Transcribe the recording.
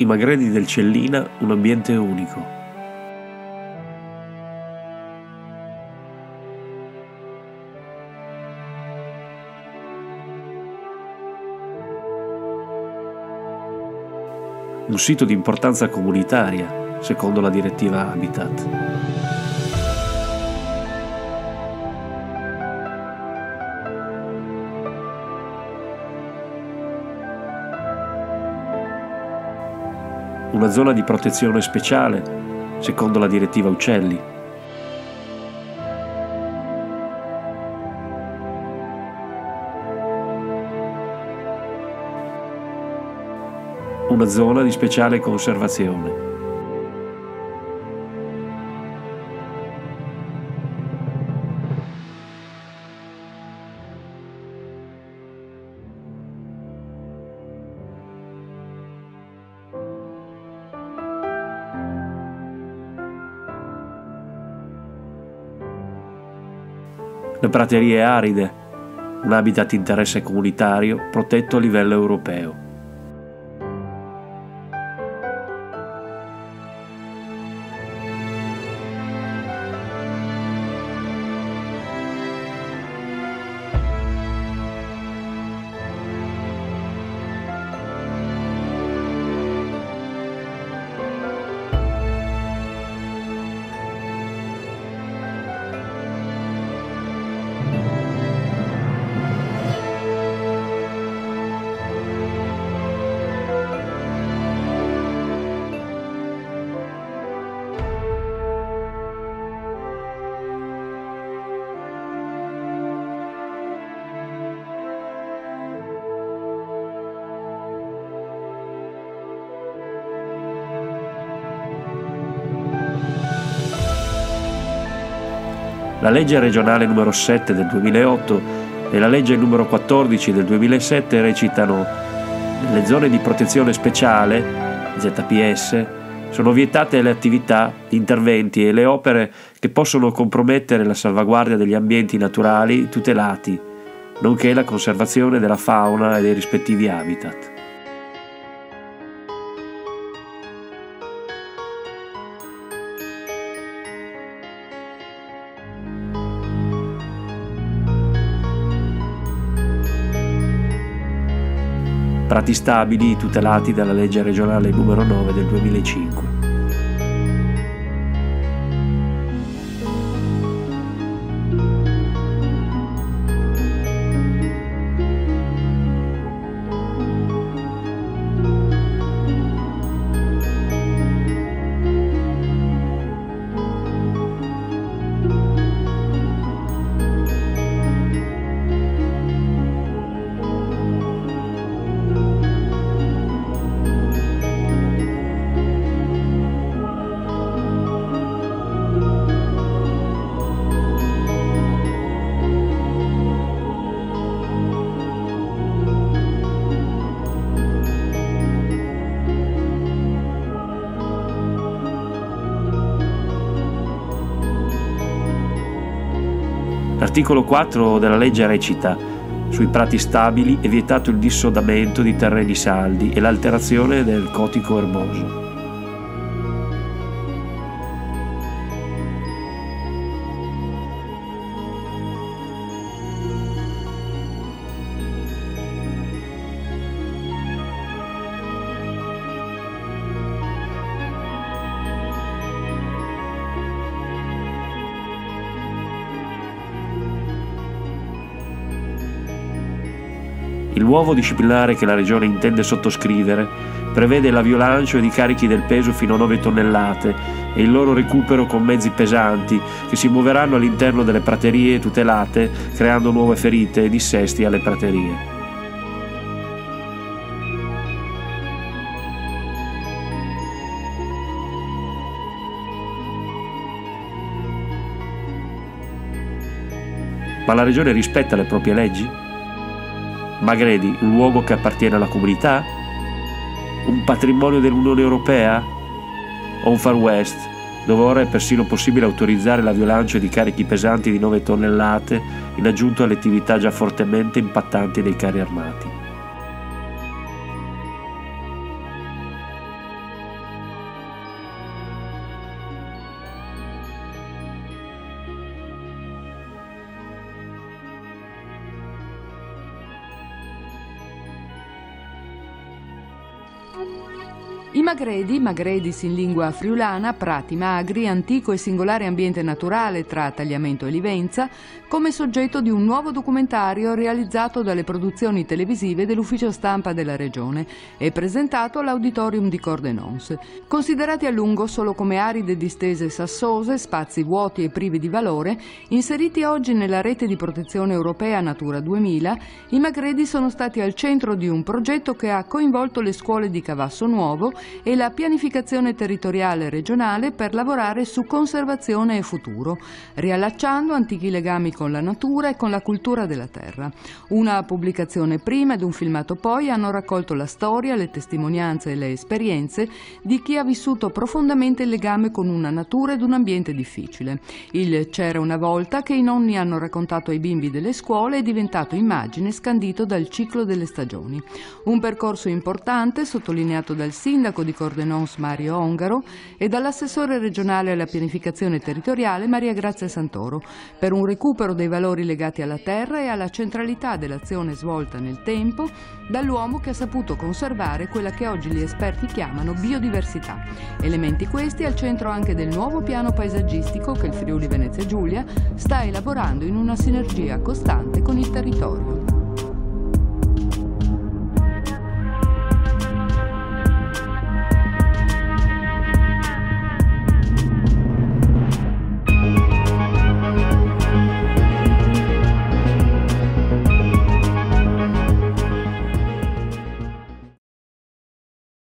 I Magredi del Cellina, un ambiente unico. Un sito di importanza comunitaria, secondo la direttiva Habitat. Una zona di protezione speciale, secondo la direttiva Uccelli. Una zona di speciale conservazione. Le praterie aride, un habitat di interesse comunitario protetto a livello europeo. La legge regionale numero 7 del 2008 e la legge numero 14 del 2007 recitano: nelle zone di protezione speciale, ZPS, sono vietate le attività, gli interventi e le opere che possono compromettere la salvaguardia degli ambienti naturali tutelati, nonché la conservazione della fauna e dei rispettivi habitat. Prati stabili tutelati dalla legge regionale numero 9 del 2005. L'articolo 4 della legge recita: sui prati stabili è vietato il dissodamento di terreni saldi e l'alterazione del cotico erboso. Il nuovo disciplinare che la Regione intende sottoscrivere prevede l'aviolancio di carichi del peso fino a 9 tonnellate e il loro recupero con mezzi pesanti che si muoveranno all'interno delle praterie tutelate, creando nuove ferite e dissesti alle praterie. Ma la Regione rispetta le proprie leggi? Magredi, un luogo che appartiene alla comunità? Un patrimonio dell'Unione Europea? O un Far West, dove ora è persino possibile autorizzare l'aviolancio di carichi pesanti di 9 tonnellate in aggiunta alle attività già fortemente impattanti dei carri armati? I Magredi, Magredis in lingua friulana, prati magri, antico e singolare ambiente naturale tra Tagliamento e Livenza, come soggetto di un nuovo documentario realizzato dalle produzioni televisive dell'ufficio stampa della regione e presentato all'Auditorium di Cordenons. Considerati a lungo solo come aride distese sassose, spazi vuoti e privi di valore, inseriti oggi nella rete di protezione europea Natura 2000, i Magredi sono stati al centro di un progetto che ha coinvolto le scuole di Cavasso Nuovo e la pianificazione territoriale regionale per lavorare su conservazione e futuro, riallacciando antichi legami con la natura e con la cultura della terra. Una pubblicazione prima ed un filmato poi hanno raccolto la storia, le testimonianze e le esperienze di chi ha vissuto profondamente il legame con una natura ed un ambiente difficile. Il C'era una volta che i nonni hanno raccontato ai bimbi delle scuole è diventato immagine scandito dal ciclo delle stagioni. Un percorso importante sottolineato dal sindaco di Cordenons Mario Ongaro e dall'assessore regionale alla pianificazione territoriale Maria Grazia Santoro per un recupero dei valori legati alla terra e alla centralità dell'azione svolta nel tempo dall'uomo che ha saputo conservare quella che oggi gli esperti chiamano biodiversità. Elementi questi al centro anche del nuovo piano paesaggistico che il Friuli Venezia Giulia sta elaborando in una sinergia costante con il territorio.